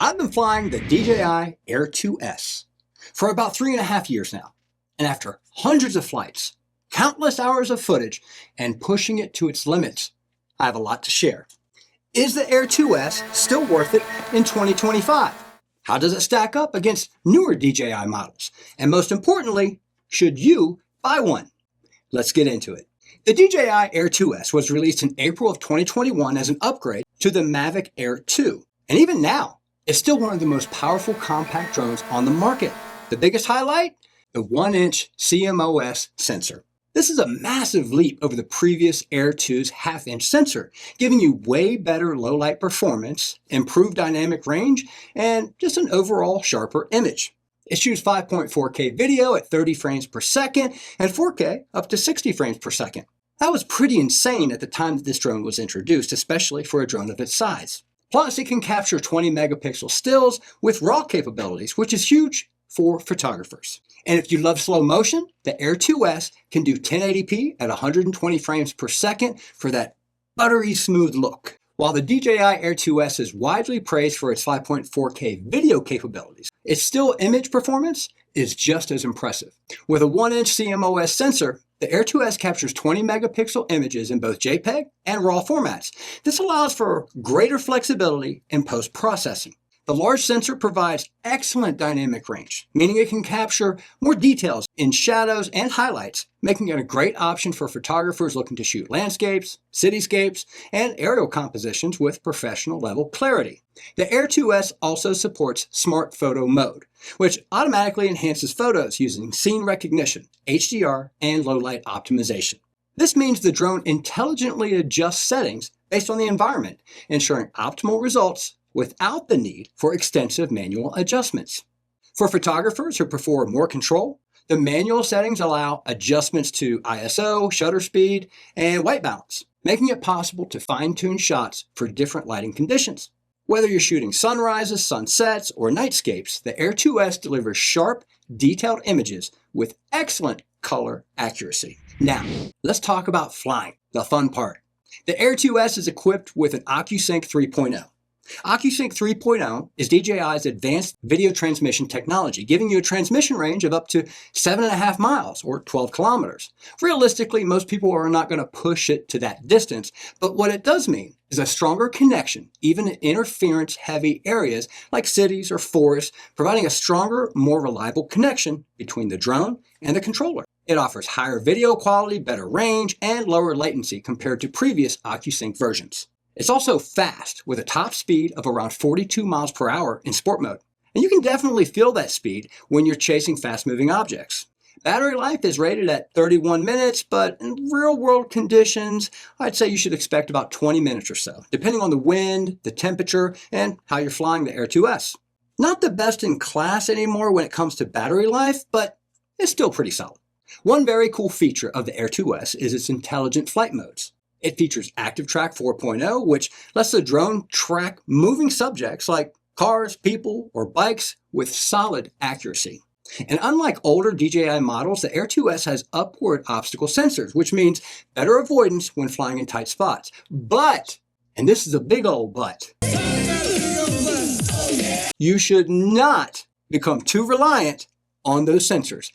I've been flying the DJI Air 2S for about 3.5 years now. And after hundreds of flights, countless hours of footage, and pushing it to its limits, I have a lot to share. Is the Air 2S still worth it in 2025? How does it stack up against newer DJI models? And most importantly, should you buy one? Let's get into it. The DJI Air 2S was released in April of 2021 as an upgrade to the Mavic Air 2. And even now, it's still one of the most powerful compact drones on the market. The biggest highlight? The 1-inch CMOS sensor. This is a massive leap over the previous Air 2's half-inch sensor, giving you way better low-light performance, improved dynamic range, and just an overall sharper image. It shoots 5.4K video at 30 frames per second and 4K up to 60 frames per second. That was pretty insane at the time that this drone was introduced, especially for a drone of its size. Plus, it can capture 20 megapixel stills with RAW capabilities, which is huge for photographers. And if you love slow motion, the Air 2S can do 1080p at 120 frames per second for that buttery smooth look. While the DJI Air 2S is widely praised for its 5.4K video capabilities, its still image performance is just as impressive. With a 1-inch CMOS sensor, the Air 2S captures 20 megapixel images in both JPEG and RAW formats. This allows for greater flexibility in post-processing. The large sensor provides excellent dynamic range, meaning it can capture more details in shadows and highlights, making it a great option for photographers looking to shoot landscapes, cityscapes, and aerial compositions with professional level clarity. The Air 2S also supports Smart Photo Mode, which automatically enhances photos using scene recognition, HDR, and low light optimization. This means the drone intelligently adjusts settings based on the environment, ensuring optimal results without the need for extensive manual adjustments. For photographers who prefer more control, the manual settings allow adjustments to ISO, shutter speed, and white balance, making it possible to fine-tune shots for different lighting conditions. Whether you're shooting sunrises, sunsets, or nightscapes, the Air 2S delivers sharp, detailed images with excellent color accuracy. Now, let's talk about flying, the fun part. The Air 2S is equipped with an OcuSync 3.0. OcuSync 3.0 is DJI's advanced video transmission technology, giving you a transmission range of up to 7.5 miles or 12 kilometers. Realistically, most people are not going to push it to that distance, but what it does mean is a stronger connection, even in interference-heavy areas like cities or forests, providing a stronger, more reliable connection between the drone and the controller. It offers higher video quality, better range, and lower latency compared to previous OcuSync versions. It's also fast, with a top speed of around 42 miles per hour in sport mode. And you can definitely feel that speed when you're chasing fast-moving objects. Battery life is rated at 31 minutes, but in real-world conditions, I'd say you should expect about 20 minutes or so, depending on the wind, the temperature, and how you're flying the Air 2S. Not the best in class anymore when it comes to battery life, but it's still pretty solid. One very cool feature of the Air 2S is its intelligent flight modes. It features Active Track 4.0, which lets the drone track moving subjects like cars, people, or bikes with solid accuracy. And unlike older DJI models, the Air 2S has upward obstacle sensors, which means better avoidance when flying in tight spots. But, and this is a big old but, you should not become too reliant on those sensors.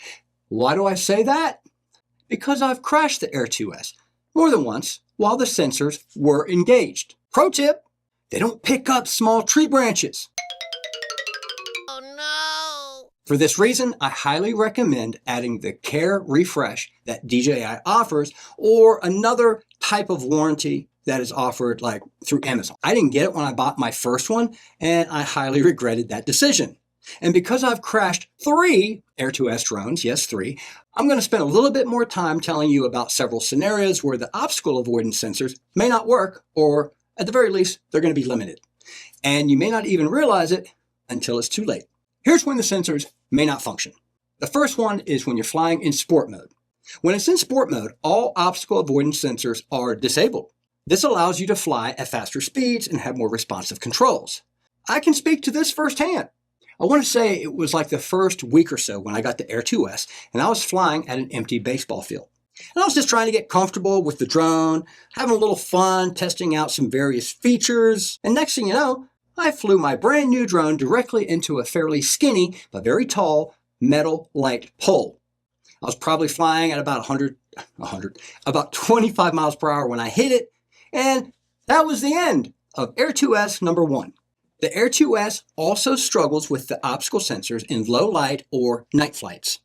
Why do I say that? Because I've crashed the Air 2S more than once while the sensors were engaged. Pro tip, they don't pick up small tree branches. Oh no! For this reason, I highly recommend adding the Care Refresh that DJI offers, or another type of warranty that is offered like through Amazon. I didn't get it when I bought my first one, and I highly regretted that decision. And because I've crashed 3 Air 2S drones, yes, 3, I'm going to spend a little bit more time telling you about several scenarios where the obstacle avoidance sensors may not work, or at the very least, they're going to be limited. And you may not even realize it until it's too late. Here's when the sensors may not function. The first one is when you're flying in sport mode. When it's in sport mode, all obstacle avoidance sensors are disabled. This allows you to fly at faster speeds and have more responsive controls. I can speak to this firsthand. I want to say it was like the first week or so when I got the Air 2S, and I was flying at an empty baseball field. And I was just trying to get comfortable with the drone, having a little fun, testing out some various features. And next thing you know, I flew my brand new drone directly into a fairly skinny but very tall metal light pole. I was probably flying at about about 25 miles per hour when I hit it, and that was the end of Air 2S number 1. The Air 2S also struggles with the obstacle sensors in low light or night flights.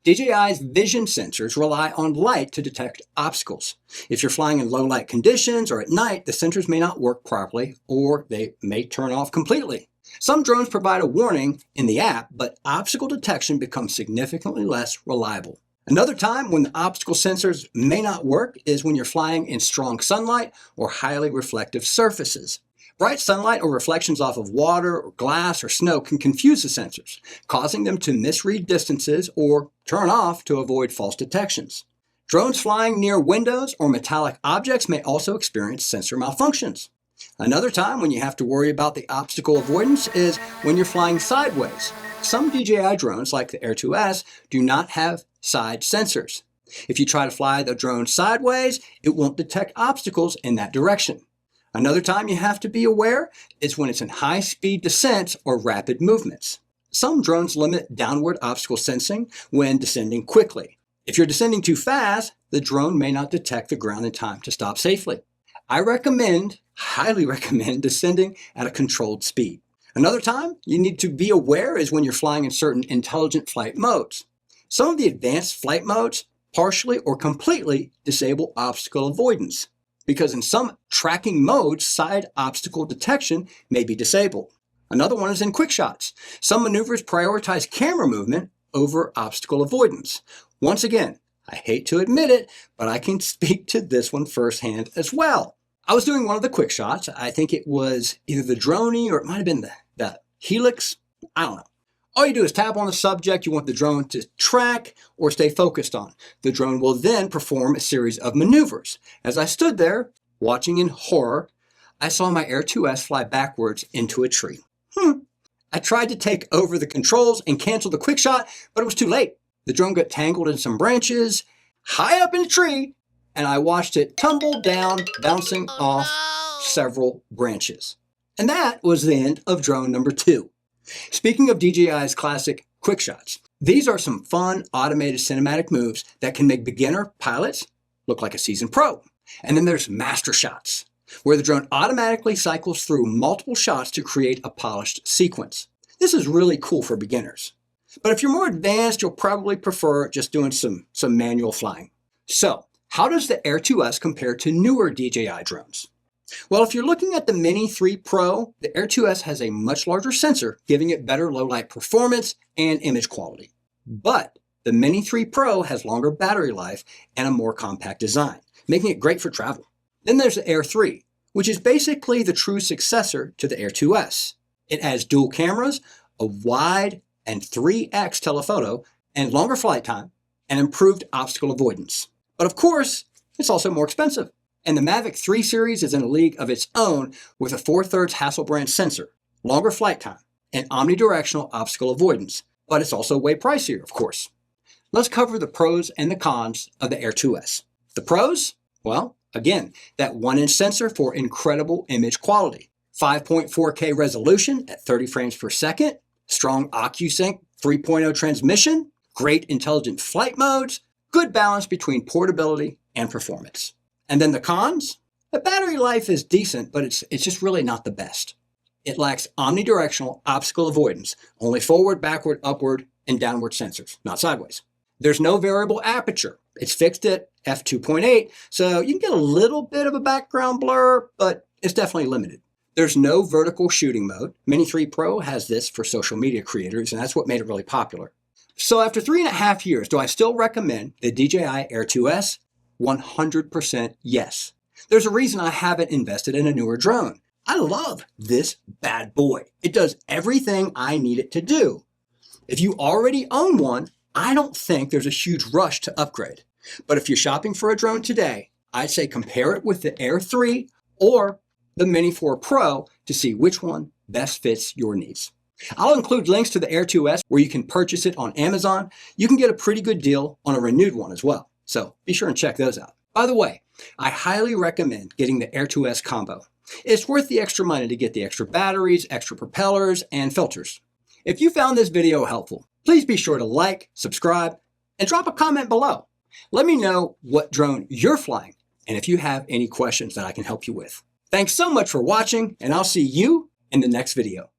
DJI's vision sensors rely on light to detect obstacles. If you're flying in low light conditions or at night, the sensors may not work properly or they may turn off completely. Some drones provide a warning in the app, but obstacle detection becomes significantly less reliable. Another time when the obstacle sensors may not work is when you're flying in strong sunlight or highly reflective surfaces. Bright sunlight or reflections off of water or glass or snow can confuse the sensors, causing them to misread distances or turn off to avoid false detections. Drones flying near windows or metallic objects may also experience sensor malfunctions. Another time when you have to worry about the obstacle avoidance is when you're flying sideways. Some DJI drones, like the Air 2S, do not have side sensors. If you try to fly the drone sideways, it won't detect obstacles in that direction. Another time you have to be aware is when it's in high-speed descents or rapid movements. Some drones limit downward obstacle sensing when descending quickly. If you're descending too fast, the drone may not detect the ground in time to stop safely. I highly recommend descending at a controlled speed. Another time you need to be aware is when you're flying in certain intelligent flight modes. Some of the advanced flight modes partially or completely disable obstacle avoidance, because in some tracking modes, side obstacle detection may be disabled. Another one is in quick shots. Some maneuvers prioritize camera movement over obstacle avoidance. Once again, I hate to admit it, but I can speak to this one firsthand as well. I was doing one of the quick shots. I think it was either the Droney or it might have been the Helix. I don't know. All you do is tap on the subject you want the drone to track or stay focused on. The drone will then perform a series of maneuvers. As I stood there, watching in horror, I saw my Air 2S fly backwards into a tree. I tried to take over the controls and cancel the quick shot, but it was too late. The drone got tangled in some branches high up in the tree, and I watched it tumble down, bouncing off several branches. And that was the end of drone number 2. Speaking of DJI's classic quick shots, these are some fun automated cinematic moves that can make beginner pilots look like a seasoned pro. And then there's master shots, where the drone automatically cycles through multiple shots to create a polished sequence. This is really cool for beginners. But if you're more advanced, you'll probably prefer just doing some manual flying. So, how does the Air 2S compare to newer DJI drones? Well, if you're looking at the Mini 3 Pro, the Air 2S has a much larger sensor, giving it better low-light performance and image quality. But the Mini 3 Pro has longer battery life and a more compact design, making it great for travel. Then there's the Air 3, which is basically the true successor to the Air 2S. It has dual cameras, a wide and 3x telephoto, and longer flight time, and improved obstacle avoidance. But of course, it's also more expensive. And the Mavic 3 series is in a league of its own with a 4/3 Hasselblad sensor, longer flight time, and omnidirectional obstacle avoidance. But it's also way pricier, of course. Let's cover the pros and the cons of the Air 2S. The pros? Well, again, that 1-inch sensor for incredible image quality. 5.4K resolution at 30 frames per second, strong OcuSync 3.0 transmission, great intelligent flight modes, good balance between portability and performance. And then the cons? The battery life is decent, but it's just really not the best. It lacks omnidirectional obstacle avoidance, only forward, backward, upward, and downward sensors, not sideways. There's no variable aperture. It's fixed at f2.8, so you can get a little bit of a background blur, but it's definitely limited. There's no vertical shooting mode. Mini 3 Pro has this for social media creators, and that's what made it really popular. So after 3.5 years, do I still recommend the DJI Air 2S? 100% yes. There's a reason I haven't invested in a newer drone. I love this bad boy. It does everything I need it to do. If you already own one, I don't think there's a huge rush to upgrade. But if you're shopping for a drone today, I'd say compare it with the Air 3 or the Mini 4 Pro to see which one best fits your needs. I'll include links to the Air 2S where you can purchase it on Amazon. You can get a pretty good deal on a renewed one as well. So be sure and check those out. By the way, I highly recommend getting the Air 2S combo. It's worth the extra money to get the extra batteries, extra propellers, and filters. If you found this video helpful, please be sure to like, subscribe, and drop a comment below. Let me know what drone you're flying and if you have any questions that I can help you with. Thanks so much for watching, and I'll see you in the next video.